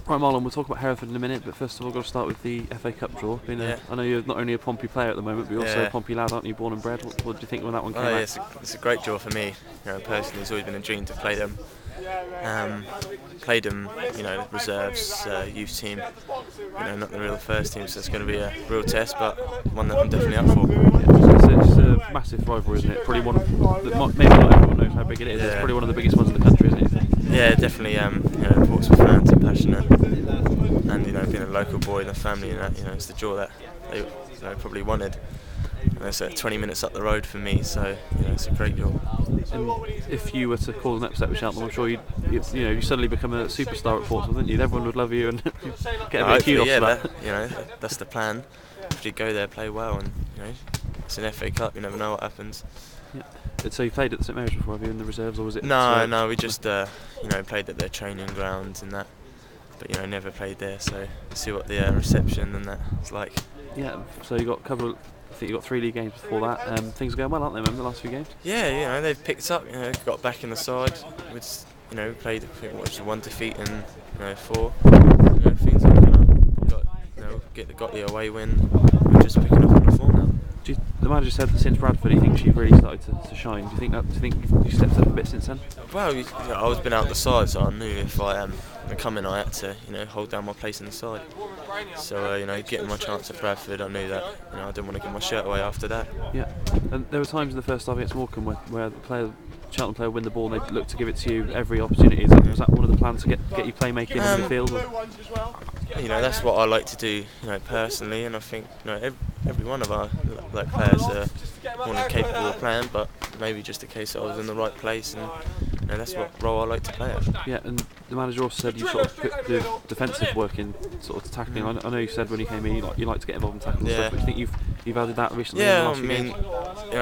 Right, Marlon, we'll talk about Hereford in a minute, but first of all, we've got to start with the FA Cup draw. I know you're not only a Pompey player at the moment, but you're also a Pompey lad, aren't you? Born and bred. What do you think when that one came out? It's a great draw for me. Personally, it's always been a dream to play them. Played them, reserves, youth team. Not the real first team, so it's going to be a real test, but one that I'm definitely up for. It's a massive rivalry, isn't it? Probably one of maybe not everyone knows how big it is. Yeah. It's probably one of the biggest ones in the country, isn't it? Yeah, definitely. Portsmouth fans are passionate, and being a local boy in the family, and that, it's the draw that they probably wanted. And it's 20 minutes up the road for me, so it's a great draw. And if you were to cause an upset with Cheltenham, I'm sure you suddenly become a superstar at Portsmouth, wouldn't you? Everyone would love you and get a bit of kudos for that. That's the plan. If you go there, play well, and it's an FA Cup. You never know what happens. Yeah. So you played at the St Mary's before, have you, in the reserves, or was it? No, we just played at their training grounds and that, but never played there. So see what the reception and that is like. Yeah. So you got a couple of. I think you got 3 league games before that. Things are going well, aren't they? Remember the last few games? Yeah, they've picked up. Got back in the side. With played. I think what was it, 1 defeat and 4. Things are looking up. Got the away win. We're just picking up on the form now. The manager said that since Bradford, he thinks you've really started to shine. Do you think you stepped up a bit since then? Well, I was been out the side, so I knew if I come in, I had to hold down my place in the side. So getting my chance at Bradford, I knew that I didn't want to give my shirt away after that. Yeah, and there were times in the first half against Morecambe where the Cheltenham player win the ball and they look to give it to you every opportunity. Was that one of the plans to get you playmaking in the field? That's what I like to do, personally, and I think every one of our players are more than capable of playing, but maybe just a case that I was in the right place, and that's what role I like to play at. Yeah, and the manager also said you sort of put the defensive work in sort of tackling. I know you said when you came here you like to get involved in tackling stuff, but do you think you've added that recently? Yeah,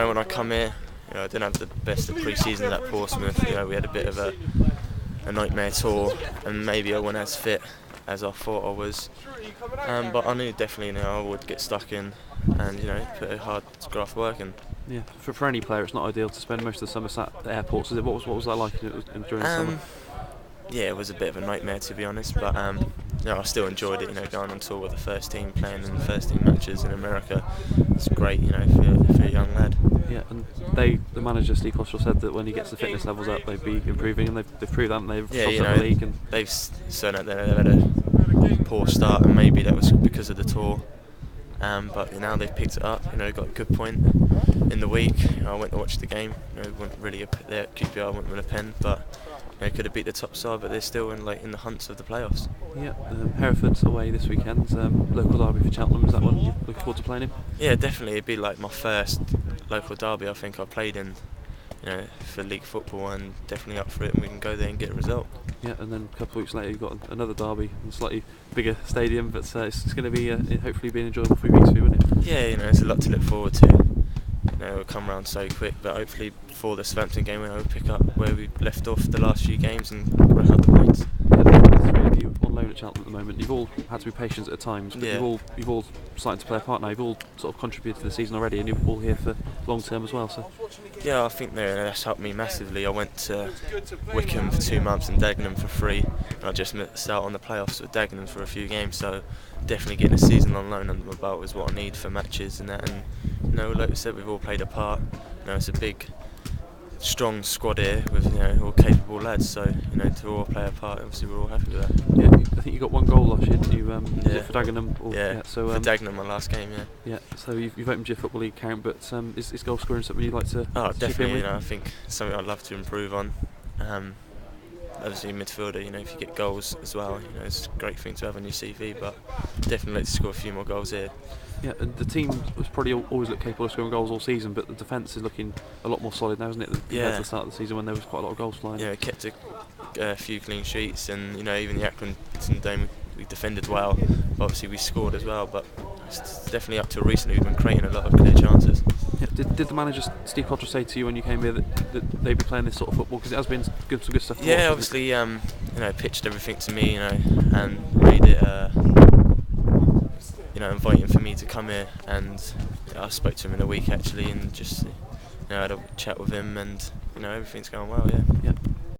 when I come here, I didn't have the best of pre-season at Portsmouth. We had a bit of a nightmare tour, and maybe I wasn't as fit as I thought I was. But I knew definitely I would get stuck in and put a hard graft work in. Yeah, for any player it's not ideal to spend most of the summer sat at airports. What was that like during the summer? Yeah, it was a bit of a nightmare, to be honest, but I still enjoyed it. Going on tour with the first team, playing in the first team matches in America. It's great, for a young lad. Yeah, and the manager Steve Hostrell said that when he gets the fitness levels up, they'd be improving, and they've proved that. And they've up the league, and they've certainly they've had a poor start, and maybe that was because of the tour. But now they've picked it up. Got a good point in the week. I went to watch the game. Wasn't really there at QPR. Went with a pen, but could have beat the top side. But they're still in the hunts of the playoffs. Yeah, Hereford's away this weekend. Local derby for Cheltenham. Is that one you're looking forward to playing in? Yeah, definitely. It'd be like my first local derby I think I played in. For league football, and definitely up for it, and we can go there and get a result. Yeah, and then a couple of weeks later you've got another derby in a slightly bigger stadium, but it's going to be hopefully be an enjoyable 3 weeks for you, won't it? Yeah, it's a lot to look forward to. It'll come around so quick, but hopefully before the Southampton game we'll pick up where we left off the last few games and rack up the points. Yeah, the 3 of you on loan at Cheltenham at the moment, you've all had to be patient at times, but you've all started to play a part now. You've all sort of contributed to the season already, and you're all here for long term as well. So yeah, I think that's helped me massively. I went to Wickham for 2 months and Dagenham for 3, and I just missed out on the playoffs with Dagenham for a few games. So definitely getting a season on loan under my belt is what I need for matches and that. And like I said, we've all played a part. It's a big, strong squad here with all capable lads. So to all play a part, obviously we're all happy with that. Yeah, I think you got 1 goal last year, didn't you? Was it for Dagenham? So for Dagenham, my last game. Yeah. So you've opened your football league account, but is goal scoring something you'd like to? Oh, definitely. I think something I'd love to improve on. Obviously, midfielder. If you get goals as well, it's a great thing to have on your CV. But definitely like to score a few more goals here. Yeah, and the team was probably always looked capable of scoring goals all season, but the defence is looking a lot more solid now, isn't it? Compared to the start of the season when there was quite a lot of goals flying. Yeah, kept a few clean sheets, and even the Accrington game we defended well. But obviously we scored as well, but it's definitely up till recently we've been creating a lot of clear chances. Yeah, did the manager Steve Potter say to you when you came here that they'd be playing this sort of football, because it has been some good stuff to watch, obviously pitched everything to me, and made it inviting for me to come here, and I spoke to him in a week actually, and just had a chat with him, and everything's going well. Yeah,